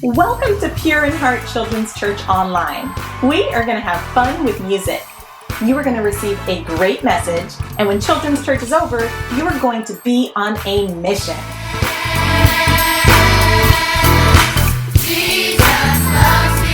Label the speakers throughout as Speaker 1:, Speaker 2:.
Speaker 1: Welcome to Pure in Heart Children's Church Online. We are going to have fun with music. You are going to receive a great message, and when Children's Church is over, you are going to be on a mission. Jesus loves me.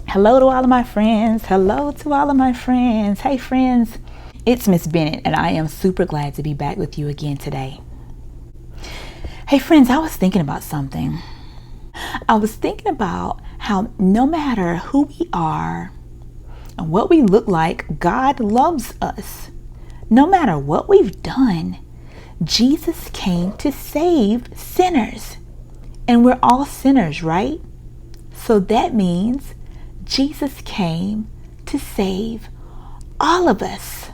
Speaker 2: Hello to all of my friends. Hello to all of my friends. Hey friends, it's Miss Bennett and I am super glad to be back with you again today. Hey friends, I was thinking about something. I was thinking about how no matter who we are and what we look like, God loves us. No matter what we've done, Jesus came to save sinners. And we're all sinners, right? So that means Jesus came to save all of us.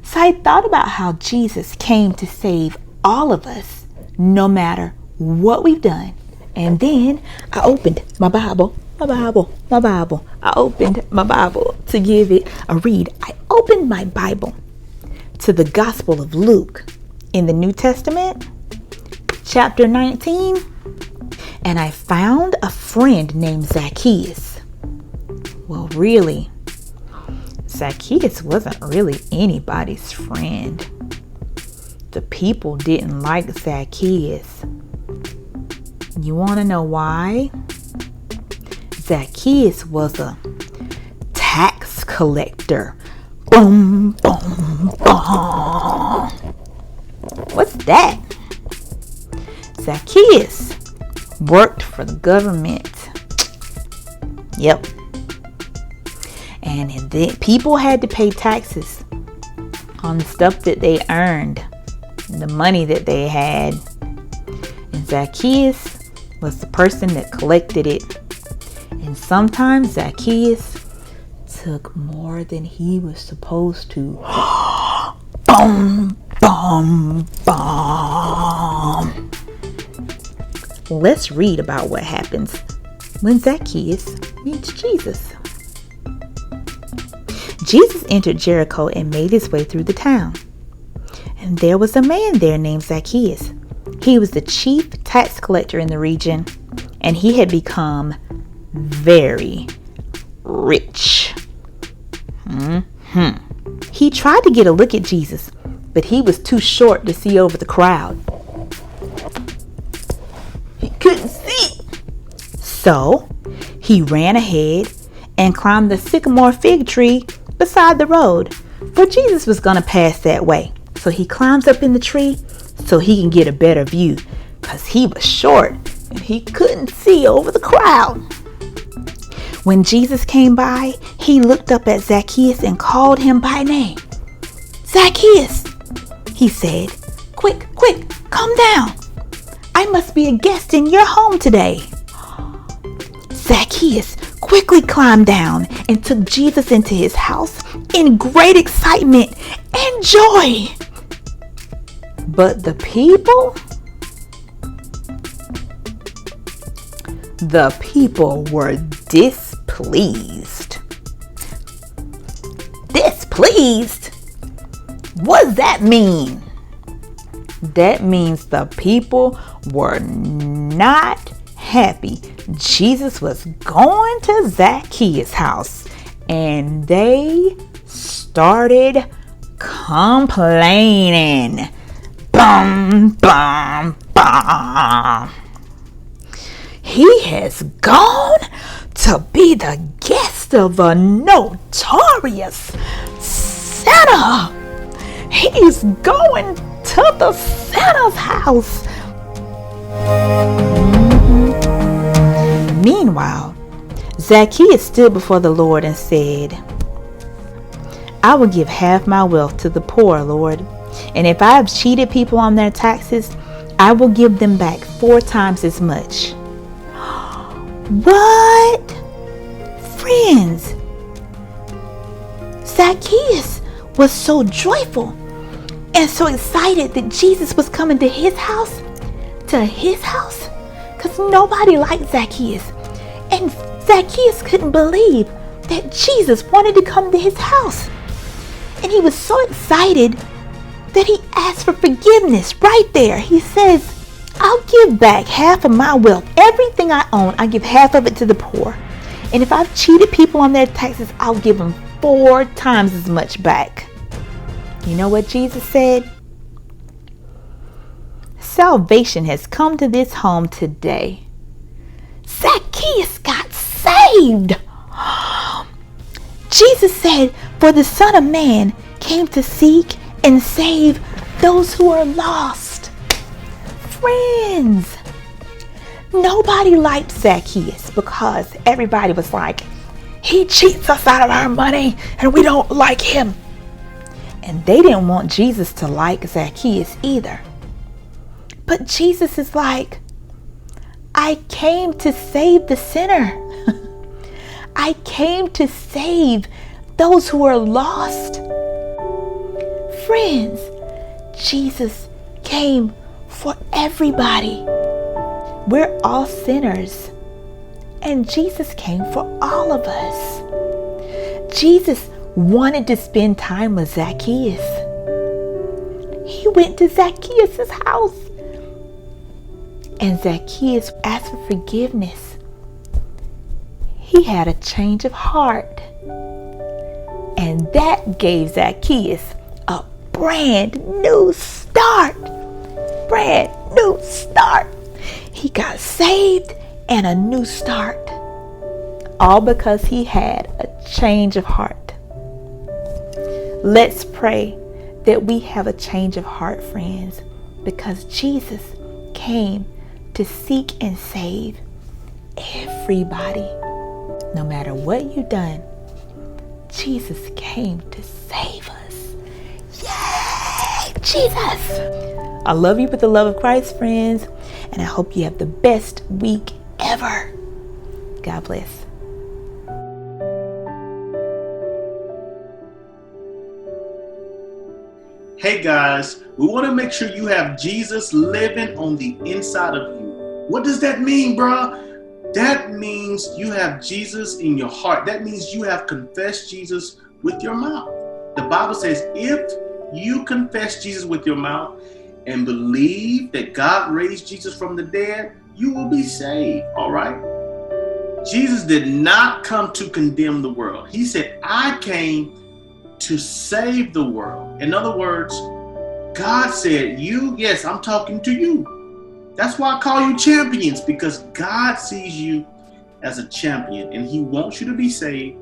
Speaker 2: So I thought about how Jesus came to save all of us, no matter what we've done. And then I opened my Bible. I opened my Bible to give it a read. I opened my Bible to the Gospel of Luke in the New Testament, chapter 19. And I found a friend named Zacchaeus. Well, really, Zacchaeus wasn't really anybody's friend. The people didn't like Zacchaeus. You want to know why? Zacchaeus was a tax collector. Boom, boom, boom. What's that? Zacchaeus worked for the government. Yep. And then people had to pay taxes on the stuff that they earned, the money that they had. And Zacchaeus was the person that collected it. And sometimes Zacchaeus took more than he was supposed to. Boom, boom, boom. Let's read about what happens when Zacchaeus meets Jesus. Jesus entered Jericho and made his way through the town. And there was a man there named Zacchaeus. He was the chief tax collector in the region, and he had become very rich. He tried to get a look at Jesus, but he was too short to see over the crowd. Couldn't see. So he ran ahead and climbed the sycamore fig tree beside the road, for Jesus was going to pass that way. So he climbs up in the tree so he can get a better view, because he was short and he couldn't see over the crowd. When Jesus came by, he looked up at Zacchaeus and called him by name. Zacchaeus, he said, quick, come down. I must be a guest in your home today. Zacchaeus quickly climbed down and took Jesus into his house in great excitement and joy. But the people were displeased. Displeased? What does that mean? That means the people were not happy Jesus was going to Zacchaeus' house, and they started complaining. Bum, bum, bum. He has gone to be the guest of a notorious sinner. He's going to the sinner's house. Meanwhile, Zacchaeus stood before the Lord and said, I will give half my wealth to the poor, Lord. And if I have cheated people on their taxes, I will give them back 4 times as much. What? Friends, Zacchaeus was so joyful and so excited that Jesus was coming to his house, because nobody liked Zacchaeus. And Zacchaeus couldn't believe that Jesus wanted to come to his house. And he was so excited that he asked for forgiveness right there. He says, I'll give back half of my wealth. Everything I own, I give half of it to the poor. And if I've cheated people on their taxes, I'll give them 4 times as much back. You know what Jesus said? Salvation has come to this home today. Zacchaeus got saved. Jesus said, for the Son of Man came to seek and save those who are lost. Friends, nobody liked Zacchaeus because everybody was like, he cheats us out of our money and we don't like him. And they didn't want Jesus to like Zacchaeus either. But Jesus is like, I came to save the sinner. I came to save those who are lost. Friends, Jesus came for everybody. We're all sinners, and Jesus came for all of us. Jesus wanted to spend time with Zacchaeus. He went to Zacchaeus' house, and Zacchaeus asked for forgiveness. He had a change of heart, and that gave Zacchaeus a brand new start. Brand new start. He got saved and a new start, all because he had a change of heart. Let's pray that we have a change of heart, friends, because Jesus came to seek and save everybody. No matter what you've done, Jesus came to save us. Yay, Jesus! I love you with the love of Christ, friends, and I hope you have the best week ever. God bless.
Speaker 3: Hey guys, we want to make sure you have Jesus living on the inside of you. What does that mean, bro? That means you have Jesus in your heart. That means you have confessed Jesus with your mouth. The Bible says if you confess Jesus with your mouth and believe that God raised Jesus from the dead, you will be saved, all right? Jesus did not come to condemn the world. He said, I came to save the world. In other words, God said, yes, I'm talking to you. That's why I call you champions, because God sees you as a champion and he wants you to be saved,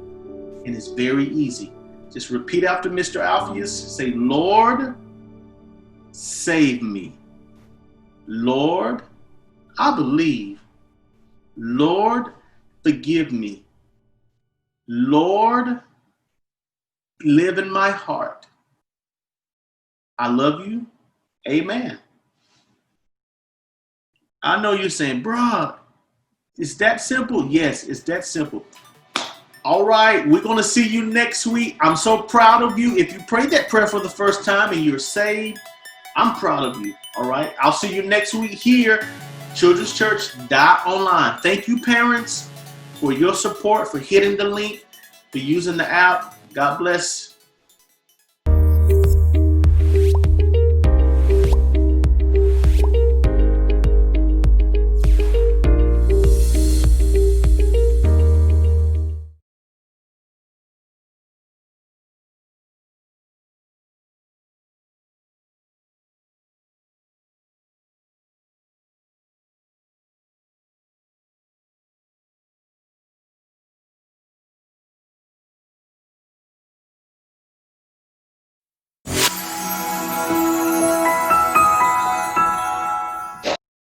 Speaker 3: and it's very easy. Just repeat after Mr. Alphaeus. Say, Lord, save me. Lord, I believe. Lord, forgive me. Lord, live in my heart. I love you. Amen. I know you're saying, bruh, it's that simple. Yes, it's that simple. All right, we're going to see you next week. I'm so proud of you. If you prayed that prayer for the first time and you're saved, I'm proud of you. All right, I'll see you next week here, childrenschurch.online. Thank you, parents, for your support, for hitting the link, for using the app. God bless.